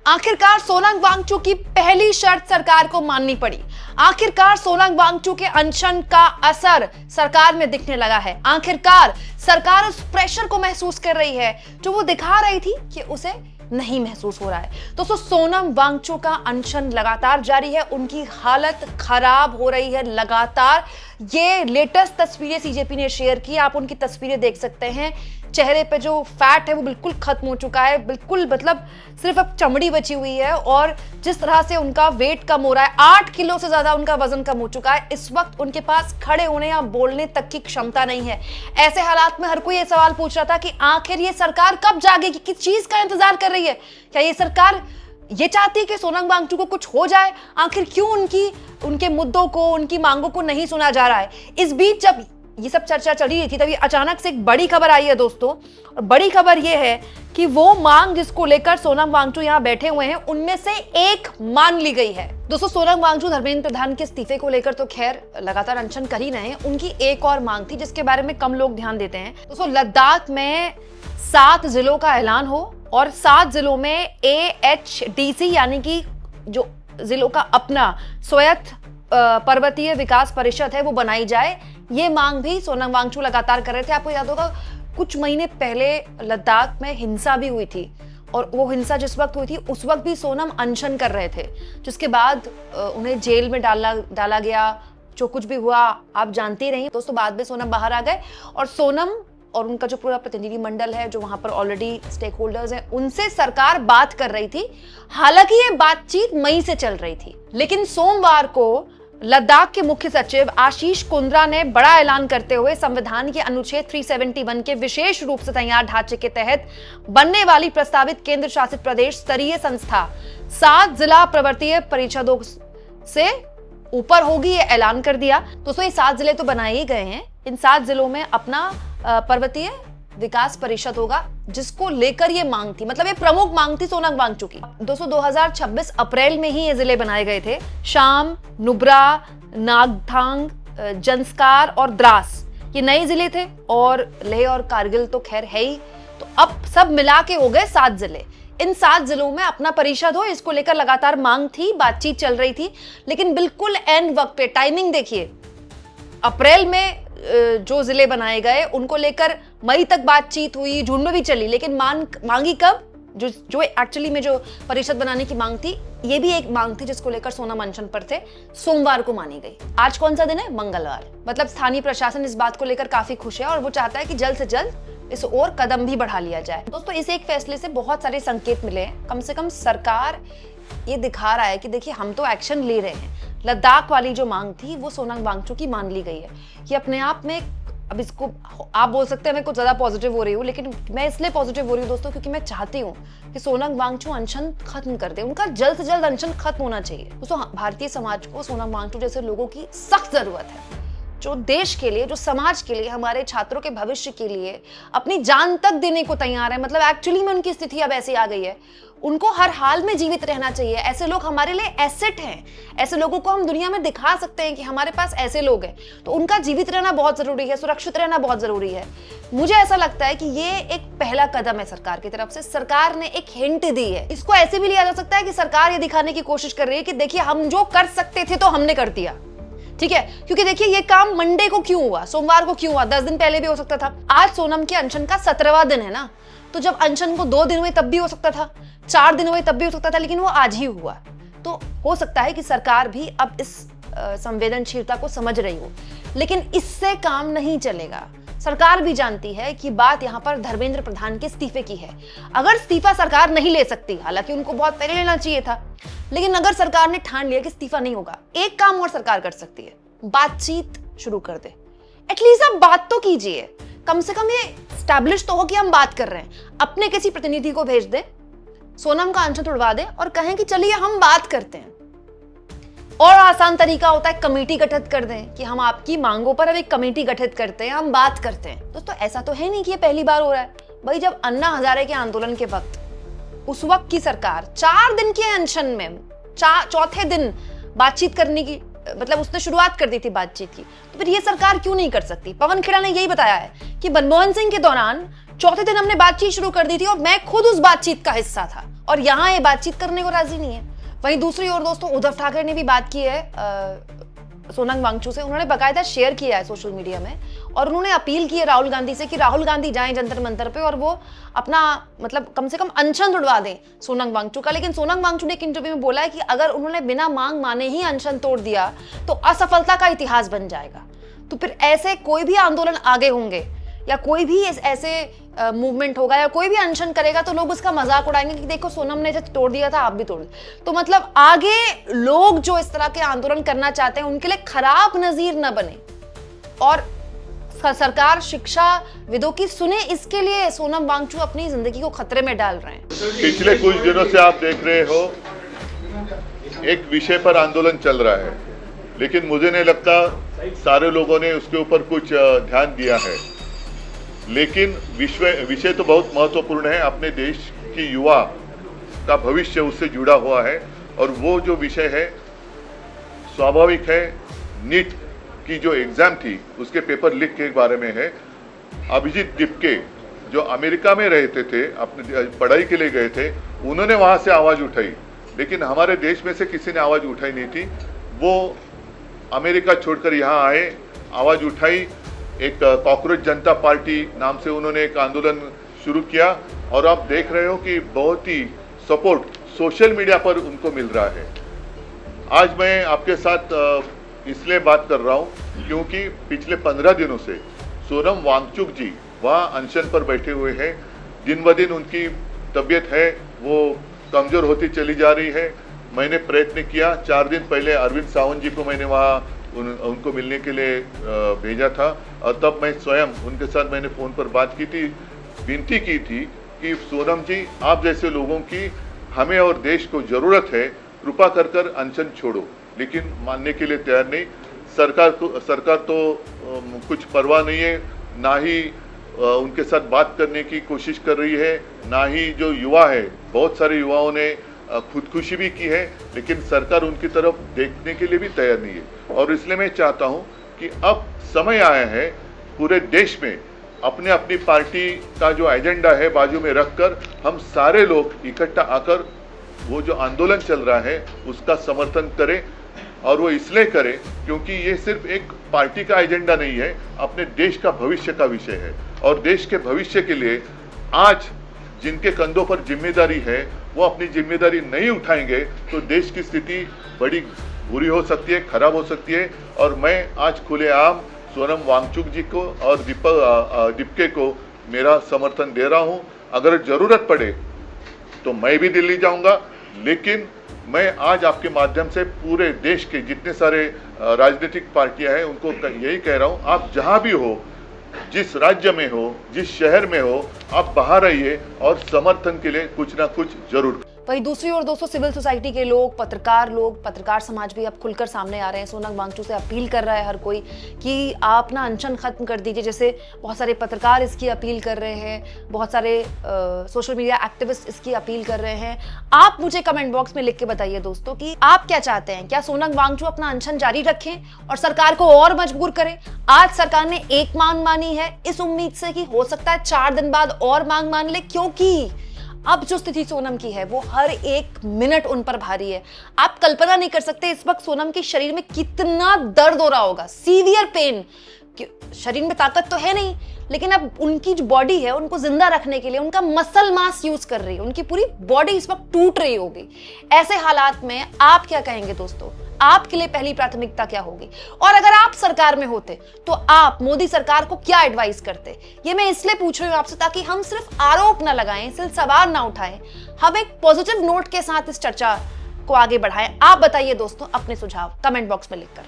आखिरकार सोनम वांगचुक की पहली शर्त सरकार को माननी पड़ी। आखिरकार सोनम वांगचुक के अनशन का असर सरकार में दिखने लगा है। आखिरकार सरकार उस प्रेशर को महसूस कर रही है जो वो दिखा रही थी कि उसे नहीं महसूस हो रहा है। दोस्तों, सोनम वांगचुक का अनशन लगातार जारी है, उनकी हालत खराब हो रही है लगातार। ये लेटेस्ट तस्वीरें सीजेपी ने शेयर की, आप उनकी तस्वीरें देख सकते हैं। चेहरे पे जो फैट है वो बिल्कुल खत्म हो चुका है, बिल्कुल मतलब सिर्फ अब चमड़ी बची हुई है। और जिस तरह से उनका वेट कम हो रहा है, 8 किलो से ज्यादा उनका वजन कम हो चुका है। इस वक्त उनके पास खड़े होने या बोलने तक की क्षमता नहीं है। ऐसे हालात में हर कोई ये सवाल पूछ रहा था कि आखिर ये सरकार कब जागेगी, किस चीज का इंतजार कर रही है। क्या ये सरकार ये चाहती है कि सोनम वांगचुक को कुछ हो जाए? आखिर क्यों उनके मुद्दों को, उनकी मांगों को नहीं सुना जा रहा है? इस बीच जब ये सब चर्चा चली रही थी तभी अचानक से एक बड़ी खबर आई है दोस्तों। और बड़ी खबर ये है कि वो मांग जिसको लेकर सोनम वांगचुक यहाँ बैठे हुए हैं, उनमें से एक मान ली गई है। दोस्तों, सोनम वांगचुक धर्मेंद्र प्रधान के इस्तीफे को लेकर तो खैर लगातार अनशन कर ही रहे हैं। उनकी एक और मांग थी जिसके बारे में कम लोग ध्यान देते हैं। दोस्तों, लद्दाख में 7 जिलों का ऐलान हो और 7 जिलों में AHDC यानी कि जो जिलों का अपना स्वायत्त पर्वतीय विकास परिषद है वो बनाई जाए। ये मांग भी सोनम वांगचुक लगातार कर रहे थे। आपको याद होगा कुछ महीने पहले लद्दाख में हिंसा भी हुई थी और वो हिंसा जिस वक्त हुई थी उस वक्त भी सोनम अनशन कर रहे थे, जिसके बाद उन्हें जेल में डाला गया। जो कुछ भी हुआ आप जानते ही रही दोस्तों। बाद में सोनम बाहर आ गए और सोनम और उनका जो पूरा प्रतिनिधि मंडल है, जो वहां पर ऑलरेडी स्टेक होल्डर्स हैं, उनसे सरकार बात कर रही थी। हालांकि ये बातचीत मई से चल रही थी, लेकिन सोमवार को लद्दाख के मुख्य सचिव आशीष कुंद्रा ने बड़ा ऐलान करते हुए संविधान के अनुच्छेद 371 के विशेष रूप से तैयार ढांचे के तहत बनने वाली प्रस्तावित केंद्र शासित प्रदेश स्तरीय संस्था 7 जिला पर्वतीय परिषदों से ऊपर होगी, ये ऐलान कर दिया। दोस्तों, ये 7 जिले तो बनाए ही गए हैं। इन 7 जिलों में अपना पर्वतीय विकास परिषद होगा, जिसको लेकर ये मांग थी। मतलब ये प्रमुख मांग थी सोनम वांगचुक की। दोस्तों, 2026 अप्रैल में ही ये जिले बनाए गए थे। शाम, नुब्रा, नागथांग, जंस्कार और द्रास ये नए जिले थे और लेह और कारगिल तो खैर है ही। तो अब सब मिला के हो गए 7 जिले। इन 7 जिलों में अपना परिषद हो, इसको लेकर लगातार मांग थी, बातचीत चल रही थी। लेकिन बिल्कुल एंड वक्त पे, टाइमिंग देखिए, अप्रैल में जो जिले बनाए गए उनको लेकर मई तक बातचीत हुई, जून में भी चली, लेकिन मांगी कब? जो एक्चुअली में जो परिषद बनाने की मांग थी, ये भी एक मांग थी जिसको लेकर सोनम अनशन पर थे। सोमवार को मानी गई। आज कौन सा दिन है? मंगलवार। मतलब स्थानीय प्रशासन इस बात को लेकर काफी खुश है और वो चाहता है कि जल्द से जल्द इस ओर कदम भी बढ़ा लिया जाए। दोस्तों, इस एक फैसले से बहुत सारे संकेत मिले हैं। कम से कम सरकार ये दिखा रहा है कि देखिए हम तो एक्शन ले रहे हैं। लद्दाख वाली जो मांग थी वो सोनम वांगचुक की मान ली गई है। ये अपने आप में, अब इसको आप बोल सकते हैं मैं कुछ ज्यादा पॉजिटिव हो रही हूँ, लेकिन मैं इसलिए पॉजिटिव हो रही हूँ दोस्तों क्योंकि मैं चाहती हूँ कि सोनम वांगचुक अनशन खत्म कर दे। उनका जल्द से जल्द अनशन खत्म होना चाहिए। दोस्तों, भारतीय समाज को सोनम वांगचुक जैसे लोगों की सख्त जरूरत है, जो देश के लिए, जो समाज के लिए, हमारे छात्रों के भविष्य के लिए अपनी जान तक देने को तैयार है। मतलब एक्चुअली में उनकी स्थिति अब ऐसी आ गई है, उनको हर हाल में जीवित रहना चाहिए। ऐसे लोग हमारे लिए एसेट हैं। ऐसे लोगों को हम दुनिया में दिखा सकते हैं कि हमारे पास ऐसे लोग हैं। तो उनका जीवित रहना बहुत जरूरी है, सुरक्षित रहना बहुत जरूरी है। मुझे ऐसा लगता है कि ये एक पहला कदम है सरकार की तरफ से। सरकार ने एक हिंट दी है। इसको ऐसे भी लिया जा सकता है कि सरकार ये दिखाने की कोशिश कर रही है कि देखिए हम जो कर सकते थे तो हमने कर दिया। ठीक है, क्योंकि देखिए ये काम मंडे को क्यों हुआ, सोमवार को क्यों हुआ, 10 दिन पहले भी हो सकता था। आज सोनम के अनशन का 17वां दिन है ना, तो जब अनशन को 2 दिन हुए तब भी हो सकता था, 4 दिन हुए तब भी हो सकता था, लेकिन वो आज ही हुआ। तो हो सकता है कि सरकार भी अब इस संवेदनशीलता को समझ रही हो, लेकिन इससे काम नहीं चलेगा। सरकार भी जानती है कि बात यहाँ पर धर्मेंद्र प्रधान के इस्तीफे की है। अगर इस्तीफा सरकार नहीं ले सकती, हालांकि उनको बहुत पहले लेना चाहिए था, लेकिन अगर सरकार ने ठान लिया कि इस्तीफा नहीं होगा, एक काम और सरकार कर सकती है, बातचीत शुरू कर दे। एटलीस्ट आप बात तो कीजिए, कम से कम ये स्टैब्लिश तो हो कि हम बात कर रहे हैं। अपने किसी प्रतिनिधि को भेज दे, सोनम का अनशन तुड़वा दे और कहें कि चलिए हम बात करते हैं। और आसान तरीका होता है कमेटी गठित कर दें कि हम आपकी मांगों पर अब एक कमेटी गठित करते हैं, हम बात करते हैं। दोस्तों, ऐसा तो है नहीं कि ये पहली बार हो रहा है। भाई, जब अन्ना हजारे के आंदोलन के वक्त उस वक्त की सरकार 4 दिन के अनशन में चौथे दिन बातचीत करने की, मतलब उसने शुरुआत कर दी थी बातचीत की, तो फिर ये सरकार क्यों नहीं कर सकती? पवन खेड़ा ने यही बताया है कि मनमोहन सिंह के दौरान चौथे दिन हमने बातचीत शुरू कर दी थी और मैं खुद उस बातचीत का हिस्सा था और यहां ये बातचीत करने को राजी नहीं है। वहीं दूसरी ओर दोस्तों उद्धव ठाकरे ने भी बात की है सोनम वांगचुक से। उन्होंने बकायदा शेयर किया है सोशल मीडिया में और उन्होंने अपील की है राहुल गांधी से कि राहुल गांधी जाएं जंतर मंतर पे और वो अपना मतलब कम से कम अनशन तोड़वा दें सोनम वांगचुक का। लेकिन सोनम वांगचुक ने एक इंटरव्यू में बोला है कि अगर उन्होंने बिना मांग माने ही अनशन तोड़ दिया तो असफलता का इतिहास बन जाएगा। तो फिर ऐसे कोई भी आंदोलन आगे होंगे या कोई भी ऐसे मूवमेंट होगा या कोई भी अनशन करेगा तो लोग उसका मजाक उड़ाएंगे कि देखो सोनम ने जब तोड़ दिया था आप भी तोड़। तो मतलब आगे लोग जो इस तरह के आंदोलन करना चाहते हैं उनके लिए खराब नजीर न बने और सरकार शिक्षाविदों की सुने, इसके लिए सोनम वांगचुक अपनी जिंदगी को खतरे में डाल रहे हैं। पिछले कुछ दिनों से आप देख रहे हो एक विषय पर आंदोलन चल रहा है, लेकिन मुझे नहीं लगता सारे लोगों ने उसके ऊपर कुछ ध्यान दिया है। लेकिन विषय तो बहुत महत्वपूर्ण है, अपने देश की युवा का भविष्य उससे जुड़ा हुआ है और वो जो विषय है स्वाभाविक है, नीट की जो एग्जाम थी उसके पेपर लीक के बारे में है। अभिजीत दीपके जो अमेरिका में रहते थे, अपने पढ़ाई के लिए गए थे, उन्होंने वहाँ से आवाज़ उठाई, लेकिन हमारे देश में से किसी ने आवाज़ उठाई नहीं थी। वो अमेरिका छोड़कर यहाँ आए, आवाज़ उठाई, एक कॉकरोच जनता पार्टी नाम से उन्होंने एक आंदोलन शुरू किया और आप देख रहे हो कि बहुत ही सपोर्ट सोशल मीडिया पर उनको मिल रहा है। आज मैं आपके साथ इसलिए बात कर रहा हूँ क्योंकि पिछले 15 दिनों से सोनम वांगचुक जी वहाँ अनशन पर बैठे हुए हैं। दिन ब दिन उनकी तबीयत है वो कमज़ोर होती चली जा रही है। मैंने प्रयत्न किया, 4 दिन पहले अरविंद सावंत जी को मैंने वहाँ उनको मिलने के लिए भेजा था और तब मैं स्वयं उनके साथ मैंने फ़ोन पर बात की थी, विनती की थी कि सोनम जी आप जैसे लोगों की हमें और देश को ज़रूरत है, कृपा कर कर अनशन छोड़ो। लेकिन मानने के लिए तैयार नहीं। सरकार तो कुछ परवाह नहीं है, ना ही उनके साथ बात करने की कोशिश कर रही है, ना ही जो युवा है, बहुत सारे युवाओं ने खुदकुशी भी की है, लेकिन सरकार उनकी तरफ देखने के लिए भी तैयार नहीं है। और इसलिए मैं चाहता हूं कि अब समय आया है पूरे देश में अपने अपनी पार्टी का जो एजेंडा है बाजू में रखकर हम सारे लोग इकट्ठा आकर वो जो आंदोलन चल रहा है उसका समर्थन करें। और वो इसलिए करें क्योंकि ये सिर्फ एक पार्टी का एजेंडा नहीं है, अपने देश का भविष्य का विषय है। और देश के भविष्य के लिए आज जिनके कंधों पर जिम्मेदारी है वो अपनी जिम्मेदारी नहीं उठाएंगे तो देश की स्थिति बड़ी बुरी हो सकती है, खराब हो सकती है। और मैं आज खुलेआम सोनम वांगचुक जी को और दीपके को मेरा समर्थन दे रहा हूं। अगर जरूरत पड़े तो मैं भी दिल्ली जाऊंगा, लेकिन मैं आज आपके माध्यम से पूरे देश के जितने सारे राजनीतिक पार्टियां हैं उनको यही कह रहा हूं, आप जहां भी हो, जिस राज्य में हो, जिस शहर में हो, आप बाहर आइए और समर्थन के लिए कुछ ना कुछ जरूर। वहीं दूसरी ओर दोस्तों सिविल सोसाइटी के लोग, पत्रकार समाज भी अब खुलकर सामने आ रहे हैं। सोनम वांगचुक से अपील कर रहा है हर कोई कि आप ना अनशन खत्म कर दीजिए। जैसे बहुत सारे पत्रकार इसकी अपील कर रहे हैं, बहुत सारे सोशल मीडिया एक्टिविस्ट इसकी अपील कर रहे हैं। आप मुझे कमेंट बॉक्स में लिख के बताइए दोस्तों कि आप क्या चाहते हैं। क्या सोनम वांगचुक अपना अनशन जारी रखें और सरकार को और मजबूर करें? आज सरकार ने एक मांग मानी है इस उम्मीद से कि हो सकता है 4 दिन बाद और मांग मान ले, क्योंकि अब जो स्थिति सोनम की है वो हर एक मिनट उन पर भारी है। आप कल्पना नहीं कर सकते इस वक्त सोनम के शरीर में कितना दर्द हो रहा होगा, सीवियर पेन। शरीर में ताकत तो है नहीं, लेकिन अब उनकी जो बॉडी है उनको जिंदा रखने के लिए उनका मसल मास यूज कर रही है, उनकी पूरी बॉडी इस वक्त टूट रही होगी। ऐसे हालात में आप क्या कहेंगे दोस्तों? आपके लिए पहली प्राथमिकता क्या होगी? और अगर आप सरकार में होते तो आप मोदी सरकार को क्या एडवाइस करते? ये मैं इसलिए पूछ रही हूं आपसे ताकि हम सिर्फ आरोप ना लगाएं, सिर्फ सवाल ना उठाएं, हम एक पॉजिटिव नोट के साथ इस चर्चा को आगे बढ़ाएं। आप बताइए दोस्तों अपने सुझाव कमेंट बॉक्स में लिखकर।